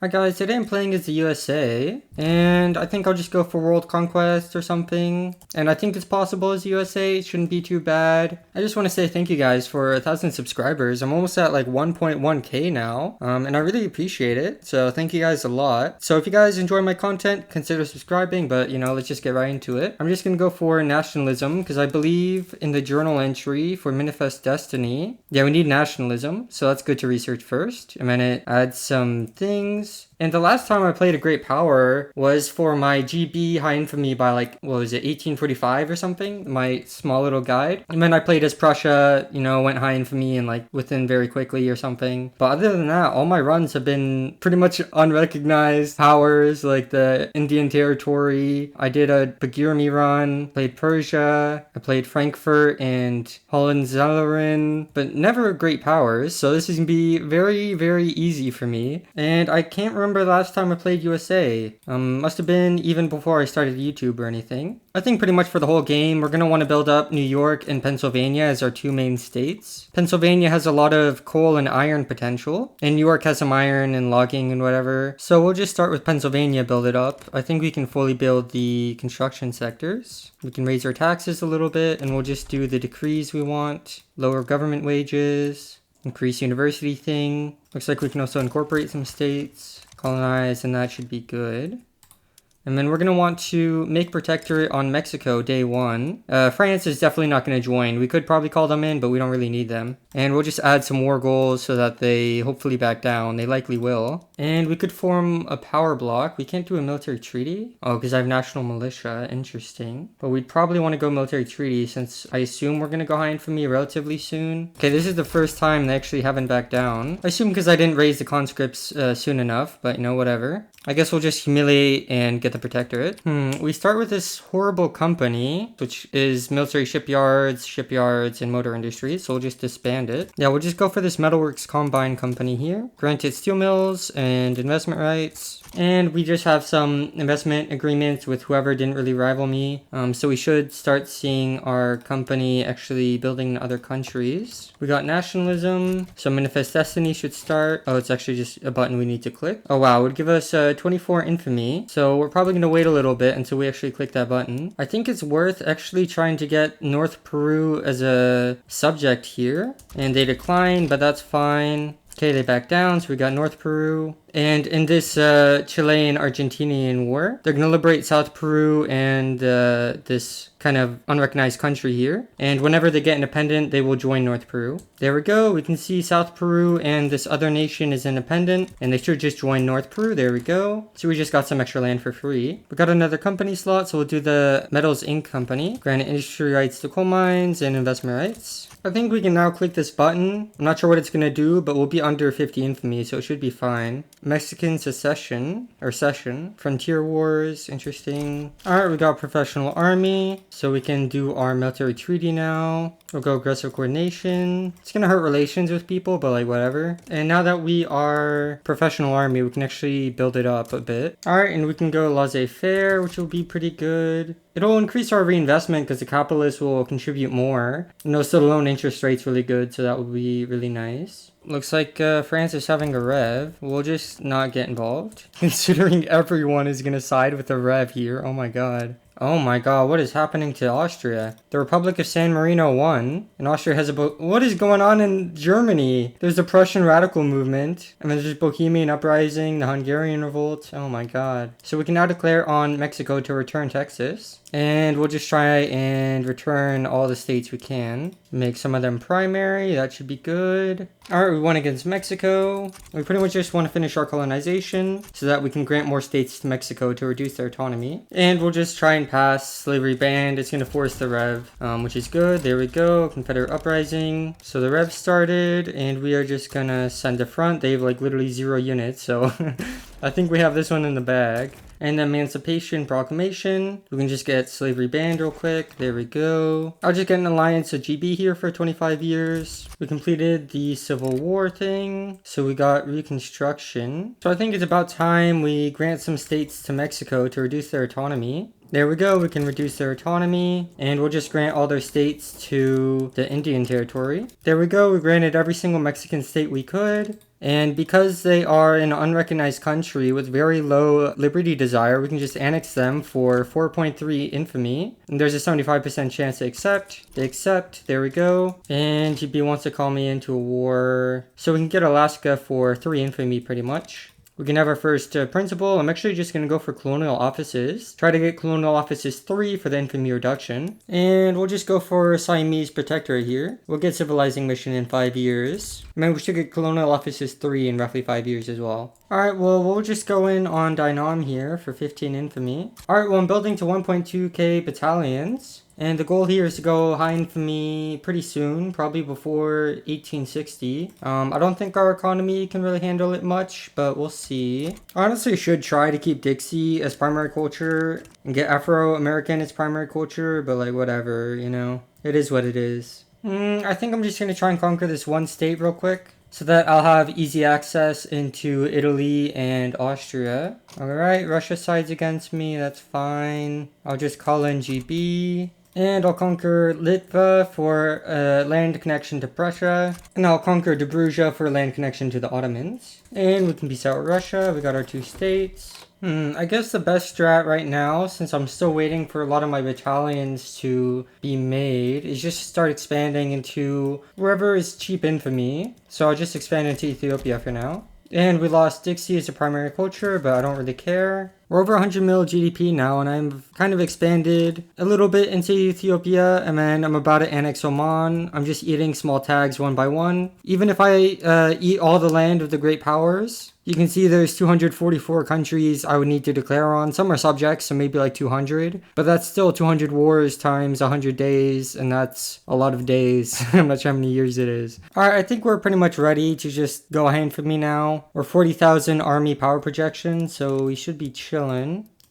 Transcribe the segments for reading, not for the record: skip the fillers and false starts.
Hi guys, today I'm playing as the USA, and I think I'll just go for World Conquest or something. And I think it's possible as the USA, it shouldn't be too bad. I just want to say thank you guys for 1,000 subscribers. I'm almost at like 1.1k now, and I really appreciate it. So thank you guys a lot. So if you guys enjoy my content, consider subscribing, but let's just get right into it. I'm just gonna go for nationalism, because I believe in the journal entry for Manifest Destiny. Yeah, we need nationalism, so that's good to research first. And then it adds some things. And the last time I played a great power was for my GB High Infamy by like, what was it, 1845 or something? My small little guide. And then I played as Prussia, went High Infamy and like within very quickly or something. But other than that, all my runs have been pretty much unrecognized powers, like the Indian Territory. I did a Bagirmi run, played Persia, I played Frankfurt and Hohenzollern, but never great powers. So this is gonna be very, very easy for me. And I can't remember the last time I played USA. Must have been even before I started YouTube or anything. I think pretty much for the whole game, we're going to want to build up New York and Pennsylvania as our two main states. Pennsylvania has a lot of coal and iron potential, and New York has some iron and logging and whatever. So we'll just start with Pennsylvania, build it up. I think we can fully build the construction sectors. We can raise our taxes a little bit, and we'll just do the decrees we want. Lower government wages, increase university thing. Looks like we can also incorporate some states, colonize, and that should be good. And then we're going to want to make protectorate on Mexico day one. France is definitely not going to join. We could probably call them in, but we don't really need them. And we'll just add some war goals so that they hopefully back down. They likely will. And we could form a power block. We can't do a military treaty. Oh, because I have national militia. Interesting. But we'd probably want to go military treaty since I assume we're going to go High Infamy relatively soon. Okay, this is the first time they actually haven't backed down. I assume because I didn't raise the conscripts soon enough, but whatever. I guess we'll just humiliate and get the protectorate. We start with this horrible company, which is military shipyards, and motor industries. So we'll just disband it. Yeah, we'll just go for this metalworks combine company here. Granted steel mills and investment rights. And we just have some investment agreements with whoever didn't really rival me. So we should start seeing our company actually building in other countries. We got nationalism. So Manifest Destiny should start. Oh, it's actually just a button we need to click. Oh wow, it would give us 24 infamy. So we're probably going to wait a little bit until we actually click that button. I think it's worth actually trying to get North Peru as a subject here. And they decline, but that's fine. Okay, they back down, so we got North Peru. And in this Chilean-Argentinian war, they're going to liberate South Peru and this kind of unrecognized country here. And whenever they get independent, they will join North Peru. There we go. We can see South Peru and this other nation is independent. And they should just join North Peru. There we go. So we just got some extra land for free. We got another company slot, so we'll do the Metals Inc. company. Granted industry rights to coal mines and investment rights. I think we can now click this button. I'm not sure what it's going to do, but we'll be under 50 infamy, so it should be fine. Mexican secession, or session. Frontier wars, interesting. Alright, we got professional army, so we can do our military treaty now. We'll go aggressive coordination. It's going to hurt relations with people, but like whatever. And now that we are professional army, we can actually build it up a bit. Alright, and we can go laissez-faire, which will be pretty good. It'll increase our reinvestment because the capitalists will contribute more. So the loan interest rate's really good, so that would be really nice. Looks like France is having a rev. We'll just not get involved. Considering everyone is going to side with the rev here. Oh my god. Oh my god, what is happening to Austria? The Republic of San Marino won, and Austria has what is going on in Germany? There's the Prussian radical movement, and then there's Bohemian uprising, the Hungarian revolt. Oh my god. So we can now declare on Mexico to return Texas. And we'll just try and return all the states we can. Make some of them primary. That should be good. Alright, we won against Mexico. We pretty much just want to finish our colonization so that we can grant more states to Mexico to reduce their autonomy. And we'll just try and pass slavery banned. It's going to force the rev, which is good. There we go. Confederate uprising. So the rev started, and we are just going to send a front. They have like literally 0 units, so I think we have this one in the bag. And the Emancipation Proclamation. We can just get slavery banned real quick. There we go. I'll just get an alliance of GB here for 25 years. We completed the Civil War thing. So we got Reconstruction. So I think it's about time we grant some states to Mexico to reduce their autonomy. There we go, we can reduce their autonomy, and we'll just grant all their states to the Indian Territory. There we go, we granted every single Mexican state we could. And because they are an unrecognized country with very low liberty desire, we can just annex them for 4.3 infamy. And there's a 75% chance to accept. They accept. There we go. And GB wants to call me into a war. So we can get Alaska for 3 infamy pretty much. We can have our first principal. I'm actually just going to go for colonial offices. Try to get colonial offices 3 for the infamy reduction. And we'll just go for Siamese protectorate here. We'll get civilizing mission in 5 years. And then we should get colonial offices 3 in roughly 5 years as well. Alright, well, we'll just go in on Dynam here for 15 infamy. Alright, well, I'm building to 1.2k battalions. And the goal here is to go high infamy pretty soon, probably before 1860. I don't think our economy can really handle it much, but we'll see. I honestly should try to keep Dixie as primary culture and get Afro-American as primary culture, but like whatever, you know. It is what it is. I think I'm just going to try and conquer this one state real quick, so that I'll have easy access into Italy and Austria. Alright, Russia sides against me, that's fine. I'll just call in GB. And I'll conquer Litva for land connection to Prussia. And I'll conquer Dobruja for land connection to the Ottomans. And we can peace out Russia. We got our 2 states. I guess the best strat right now, since I'm still waiting for a lot of my battalions to be made, is just start expanding into wherever is cheap infamy. So I'll just expand into Ethiopia for now. And we lost Dixie as a primary culture, but I don't really care. We're over 100 mil GDP now, and I'm kind of expanded a little bit into Ethiopia, and then I'm about to annex Oman. I'm just eating small tags one by one. Even if I eat all the land of the great powers, you can see there's 244 countries I would need to declare on. Some are subjects, so maybe like 200. But that's still 200 wars times 100 days, and that's a lot of days. I'm not sure how many years it is. Alright, I think we're pretty much ready to just go ahead for me now. We're 40,000 army power projection, so we should be chilling.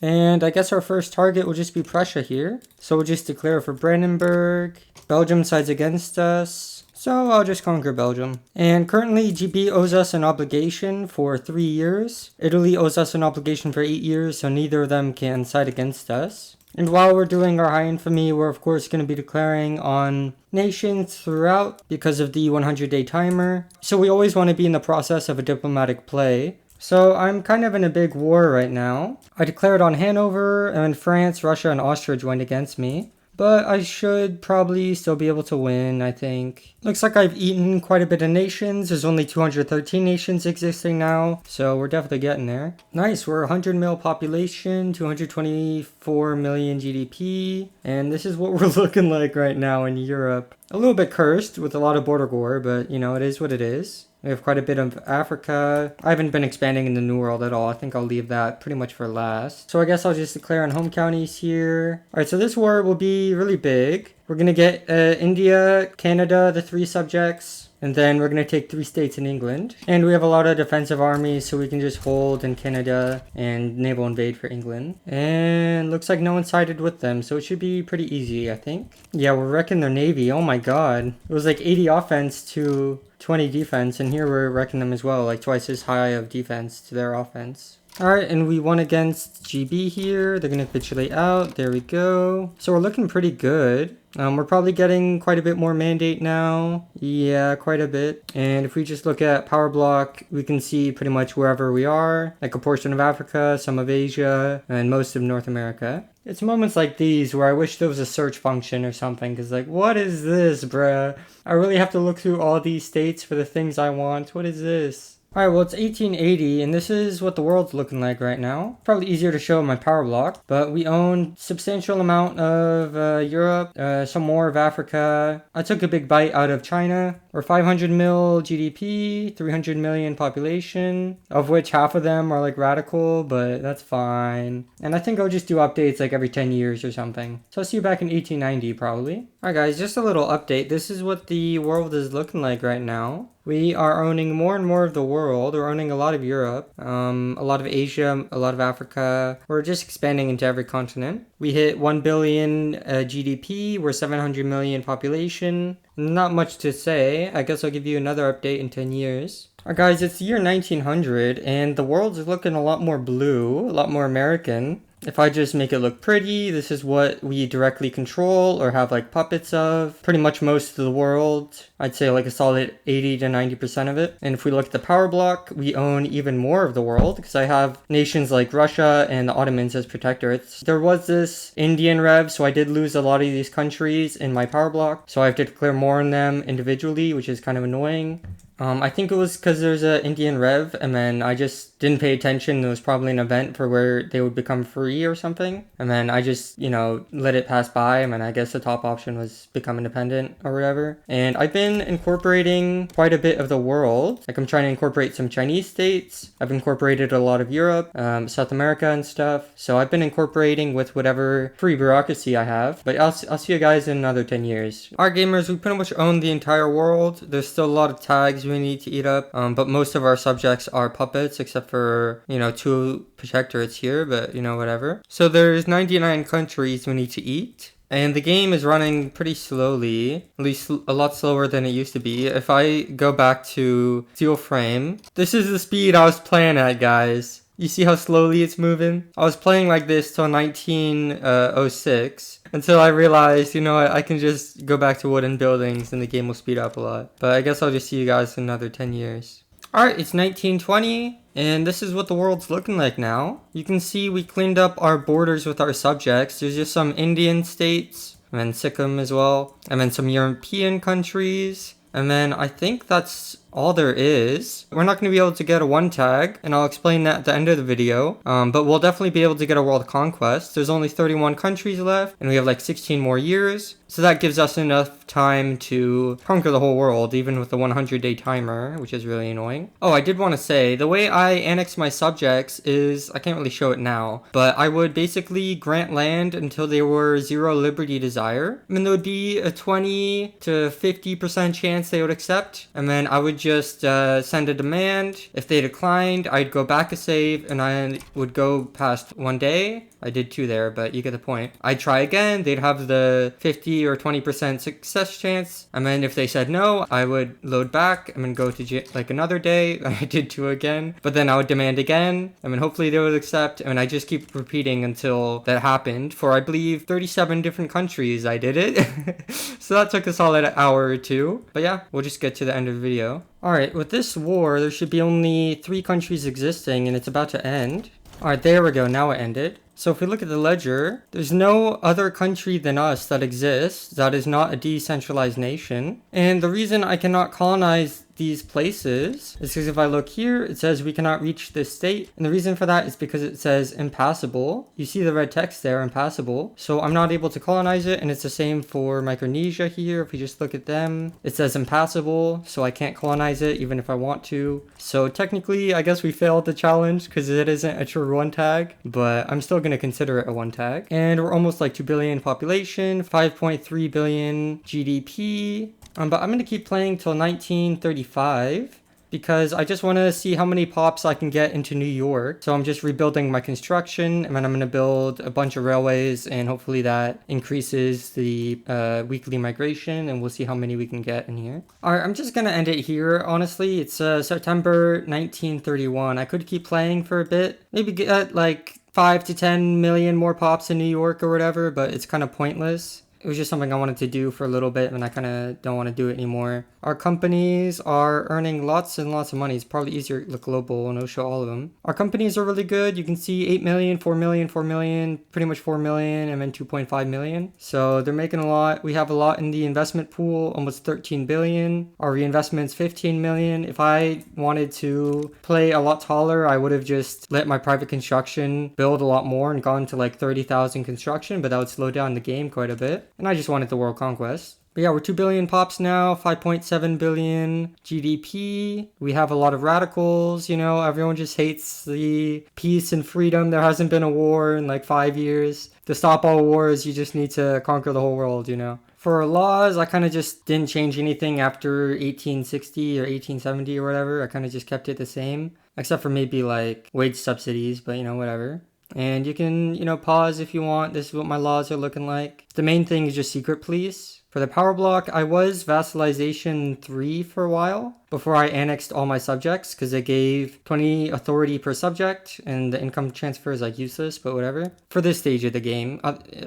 And I guess our first target will just be Prussia here. So we'll just declare for Brandenburg. Belgium sides against us. So I'll just conquer Belgium. And currently GB owes us an obligation for 3 years. Italy owes us an obligation for 8 years, so neither of them can side against us. And while we're doing our high infamy, we're of course going to be declaring on nations throughout because of the 100-day timer. So we always want to be in the process of a diplomatic play. So I'm kind of in a big war right now. I declared on Hanover, and France, Russia, and Austria joined against me. But I should probably still be able to win, I think. Looks like I've eaten quite a bit of nations. There's only 213 nations existing now, so we're definitely getting there. Nice, we're 100 mil population, 224 million GDP, and this is what we're looking like right now in Europe. A little bit cursed with a lot of border war, but you know, it is what it is. We have quite a bit of Africa. I haven't been expanding in the New World at all. I think I'll leave that pretty much for last. So I guess I'll just declare on home counties here. Alright, so this war will be really big. We're going to get India, Canada, the 3 subjects. And then we're going to take 3 states in England. And we have a lot of defensive armies, so we can just hold in Canada and naval invade for England. And looks like no one sided with them, so it should be pretty easy, I think. Yeah, we're wrecking their navy. Oh my god. It was like 80 offense to 20 defense, and here we're wrecking them as well, like twice as high of defense to their offense. Alright, and we won against GB here. They're going to capitulate out. There we go. So we're looking pretty good. We're probably getting quite a bit more mandate now. Yeah, quite a bit. And if we just look at power block, we can see pretty much wherever we are. Like a portion of Africa, some of Asia, and most of North America. It's moments like these where I wish there was a search function or something. Because like, what is this, bruh? I really have to look through all these states for the things I want. What is this? Alright, well it's 1880, and this is what the world's looking like right now. Probably easier to show in my power block, but we own substantial amount of Europe, some more of Africa. I took a big bite out of China. We're 500 mil GDP, 300 million population, of which half of them are like radical, but that's fine. And I think I'll just do updates like every 10 years or something. So I'll see you back in 1890 probably. Alright guys, just a little update. This is what the world is looking like right now. We are owning more and more of the world. We're owning a lot of Europe, a lot of Asia, a lot of Africa. We're just expanding into every continent. We hit 1 billion GDP. We're 700 million population. Not much to say. I guess I'll give you another update in 10 years. Alright guys, it's the year 1900 and the world's looking a lot more blue, a lot more American. If I just make it look pretty, this is what we directly control or have like puppets of. Pretty much most of the world. I'd say like a solid 80 to 90% of it. And if we look at the power block, we own even more of the world because I have nations like Russia and the Ottomans as protectorates. There was this Indian rev, so I did lose a lot of these countries in my power block. So I have to declare more on them individually, which is kind of annoying. I think it was because there's an Indian rev, and then I just didn't pay attention. There was probably an event for where they would become free or something. And then I just, let it pass by. And then I guess the top option was become independent or whatever. And I've been incorporating quite a bit of the world. Like I'm trying to incorporate some Chinese states. I've incorporated a lot of Europe, South America and stuff. So I've been incorporating with whatever free bureaucracy I have. But I'll see you guys in another 10 years. Alright gamers, we pretty much own the entire world. There's still a lot of tags we need to eat up, but most of our subjects are puppets except for 2 protectorates here, but whatever. So there's 99 countries we need to eat, and the game is running pretty slowly, at least a lot slower than it used to be. If I go back to Steel Frame, this is the speed I was playing at, guys. You see how slowly it's moving? I was playing like this till 1906 until I realized, I can just go back to wooden buildings and the game will speed up a lot. But I guess I'll just see you guys in another 10 years. Alright, it's 1920 and this is what the world's looking like now. You can see we cleaned up our borders with our subjects. There's just some Indian states and then Sikkim as well. And then some European countries. And then I think that's all there is. We're not going to be able to get a 1 tag, and I'll explain that at the end of the video. But we'll definitely be able to get a world conquest. There's only 31 countries left, and we have like 16 more years. So that gives us enough time to conquer the whole world, even with the 100-day timer, which is really annoying. Oh, I did want to say, the way I annex my subjects is, I can't really show it now, but I would basically grant land until they were 0 liberty desire. And then there would be a 20 to 50% chance they would accept, and then I would just send a demand. If they declined, I'd go back a save, and I would go past 1 day. I did 2 there, but you get the point. I'd try again. They'd have the 50 or 20% success chance. And then if they said no, I would load back and then go to like another day. I did 2 again, but then I would demand again. And then hopefully they would accept. And I just keep repeating until that happened. For I believe 37 different countries I did it. So that took a solid hour or 2. But yeah, we'll just get to the end of the video. Alright, with this war, there should be only 3 countries existing and it's about to end. Alright, there we go. Now it ended. So if we look at the ledger, there's no other country than us that exists that is not a decentralized nation. And the reason I cannot colonize these places is because if I look here, it says we cannot reach this state. And the reason for that is because it says impassable. You see the red text there, impassable. So I'm not able to colonize it. And it's the same for Micronesia here. If we just look at them, it says impassable. So I can't colonize it even if I want to. So technically, I guess we failed the challenge because it isn't a true 1 tag. But I'm still going to consider it a 1 tag. And we're almost like 2 billion population, 5.3 billion GDP. But I'm going to keep playing till 1935 because I just want to see how many pops I can get into New York. So I'm just rebuilding my construction, and then I'm going to build a bunch of railways, and hopefully that increases the weekly migration, and we'll see how many we can get in here. Alright, I'm just going to end it here, honestly. It's September 1931. I could keep playing for a bit, maybe get like 5 to 10 million more pops in New York or whatever, but it's kind of pointless. It was just something I wanted to do for a little bit, and I kind of don't want to do it anymore. Our companies are earning lots and lots of money. It's probably easier to look global, and I'll show all of them. Our companies are really good. You can see 8 million, 4 million, 4 million, pretty much 4 million, and then 2.5 million. So they're making a lot. We have a lot in the investment pool, almost 13 billion. Our reinvestment's 15 million. If I wanted to play a lot taller, I would have just let my private construction build a lot more and gone to like 30,000 construction, but that would slow down the game quite a bit. And I just wanted the world conquest. But yeah, we're 2 billion pops now, 5.7 billion GDP. We have a lot of radicals, everyone just hates the peace and freedom. There hasn't been a war in like 5 years. To stop all wars, you just need to conquer the whole world, For our laws, I kind of just didn't change anything after 1860 or 1870 or whatever. I kind of just kept it the same, except for maybe like wage subsidies, but whatever. And you can, pause if you want. This is what my laws are looking like. The main thing is just secret police. For the power block, I was vassalization 3 for a while before I annexed all my subjects because it gave 20 authority per subject and the income transfer is like useless, but whatever. For this stage of the game,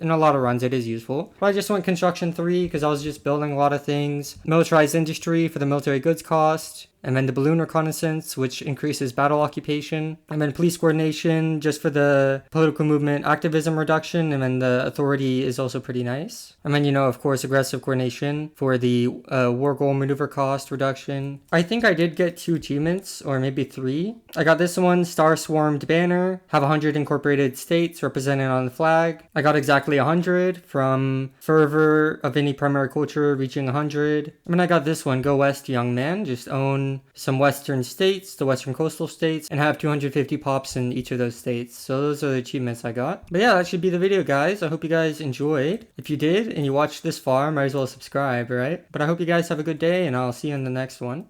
in a lot of runs it is useful. But I just went construction 3 because I was just building a lot of things. Militarized industry for the military goods cost. And then the balloon reconnaissance, which increases battle occupation. And then police coordination, just for the political movement activism reduction. And then the authority is also pretty nice. And then, of course, aggressive coordination for the war goal maneuver cost reduction. I think I did get 2 achievements, or maybe 3. I got this one, Star Swarmed Banner. Have 100 incorporated states represented on the flag. I got exactly 100 from Fervor of any primary culture reaching 100. And then I got this one, Go West, Young Man. Just own some western states, the western coastal states, and have 250 pops in each of those states. So those are the achievements I got. But yeah, that should be the video, guys. I hope you guys enjoyed. If you did and you watched this far, might as well subscribe, right? But I hope you guys have a good day, and I'll see you in the next one.